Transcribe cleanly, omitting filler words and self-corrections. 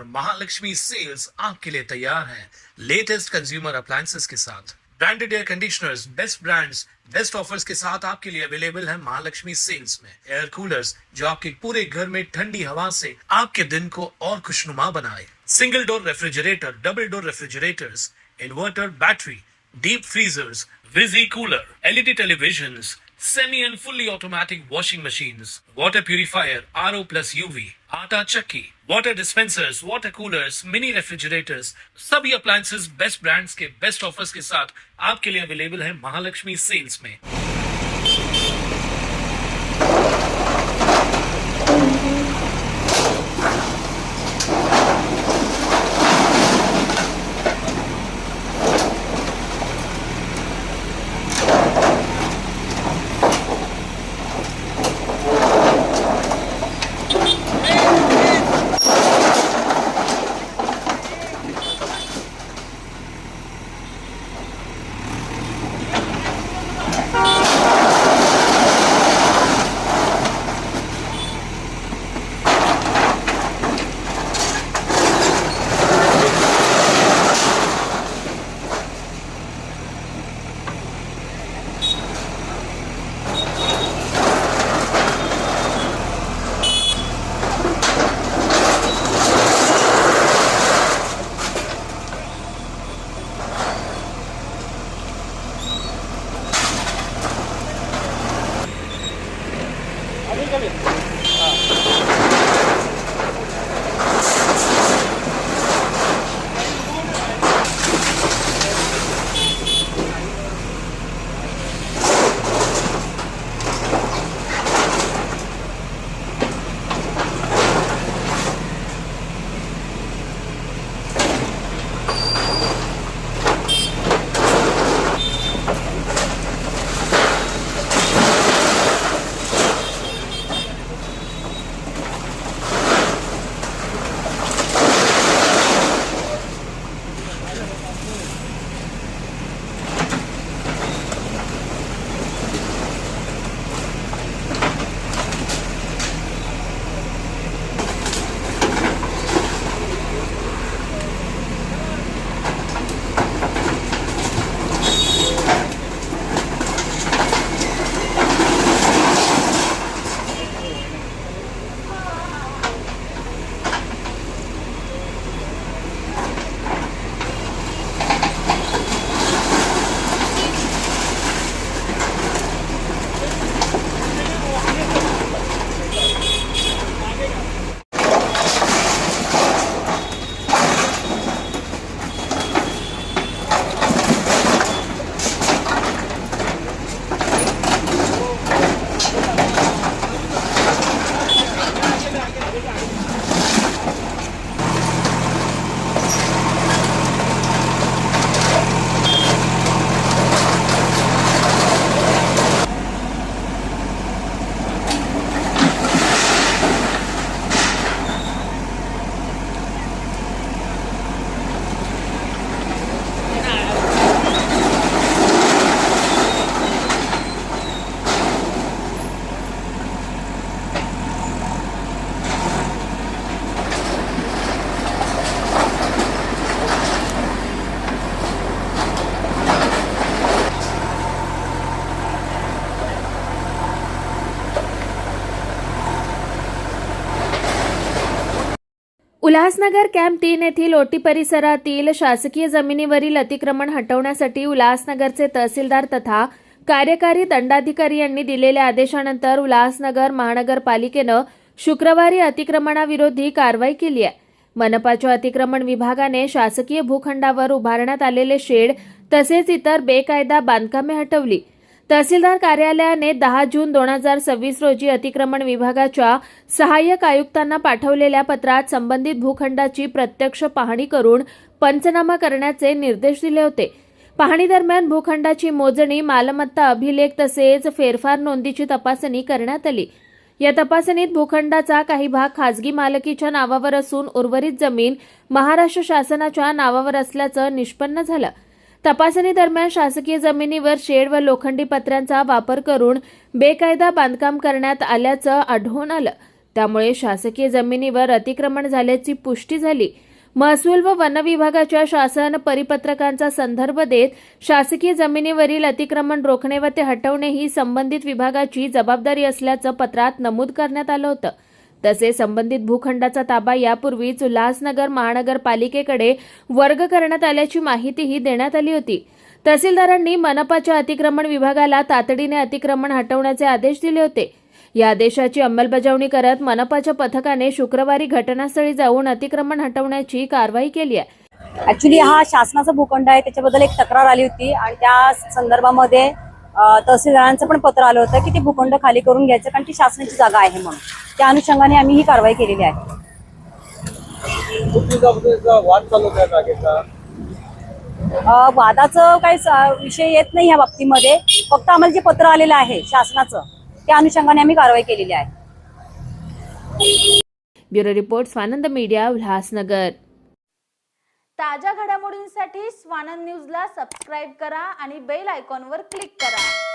और महालक्ष्मी सेल्स आपके लिए तैयार है लेटेस्ट कंज्यूमर अप्लायंसेस के साथ। Branded air conditioners, best brands, best offers के साथ आपके लिए अवेलेबल है महालक्ष्मी सेल्स में। एयर कूलर्स जो आपके पूरे घर में ठंडी हवा से आपके दिन को और खुशनुमा बनाए। Single door refrigerator, double door refrigerators, inverter battery, deep freezers, विजी cooler, LED televisions, semi and fully automatic washing machines, water purifier, RO plus UV, आटा चक्की, water dispensers, water coolers, mini refrigerators, सभी appliances बेस्ट ब्रांड्स के best offers के साथ आपके लिए available है Mahalakshmi sales में। Ulhasnagar camp 3 येथील ओटी परिसरातील शासकीय जमिनीवरील अतिक्रमण हटवण्यासाठी उल्हासनगरचे तहसीलदार तथा कार्यकारी दंडाधिकारी यांनी दिलेल्या आदेशानंतर उल्हासनगर महानगरपालिकेनं शुक्रवारी अतिक्रमणाविरोधी कारवाई केली आहे। मनपाच्या अतिक्रमण विभागाने शासकीय भूखंडावर उभारण्यात आलेले शेड तसेच इतर बेकायदा बांधकामे हटवली। तहसीलदार कार्यालयाने 10 जून 2026 रोजी अतिक्रमण विभागाच्या सहाय्यक आयुक्तांना पाठवलेल्या पत्रात संबंधित भूखंडाची प्रत्यक्ष पाहणी करून पंचनामा करण्याचे निर्देश दिले होते। पाहणी दरम्यान भूखंडाची मोजणी, मालमत्ता अभिलेख तसेच फेरफार नोंदीची तपासणी करण्यात आली। या तपासणीत भूखंडाचा काही भाग खासगी मालकीच्या नावावर असून उर्वरित जमीन महाराष्ट्र शासनाच्या नावावर असल्याचं निष्पन्न झालं। तपासणी दरम्यान शासकीय जमिनीवर शेड व लोखंडी पत्र्यांचा वापर करून बेकायदा बांधकाम करण्यात आल्याचं आढळून आलं। त्यामुळे शासकीय जमिनीवर अतिक्रमण झाल्याची पुष्टी झाली. महसूल व वन विभागाच्या शासन परिपत्रकांचा संदर्भ देत शासकीय जमिनीवरील अतिक्रमण रोखणे व ते हटवणे ही संबंधित विभागाची जबाबदारी असल्याचं पत्रात नमूद करण्यात आलं होतं. तसेच संबंधित भूखंडाचा ताबा यापूर्वीच उल्हासनगर महानगरपालिकेकडे वर्ग करण्यात आल्याची माहितीही देण्यात आली होती. तहसीलदारांनी मनपाच्या अतिक्रमण विभागाला तातडीने अतिक्रमण हटवण्याचे आदेश दिले होते. या आदेशाची अंमलबजावणी करत मनपाच्या पथकाने शुक्रवारी घटनास्थळी जाऊन अतिक्रमण हटवण्याची कारवाई केली आहे. ऍक्च्युली हा शासनाचा भूखंड आहे, त्याच्याबद्दल एक तक्रार आली होती आणि त्या संदर्भामध्ये तहसीलदारांचं पण पत्र आलं होतं की ते भूखंड खाली करून घ्यायचं, कारण ती शासनाची जागा आहे म्हणून. त्या अनुषंगाने आम्ही ही कारवाई केलेली आहे. वादाचं काही विषय येत नाही ह्या बाबतीमध्ये, फक्त आम्हाला जे पत्र आलेलं आहे शासनाचं त्या अनुषंगाने आम्ही कारवाई केलेली आहे. Bureau report Swanand media, Ulhasnagar. ताज्या घडामोडींसाठी स्वानंद न्यूजला सबस्क्राईब करा आणि बेल आयकॉनवर क्लिक करा.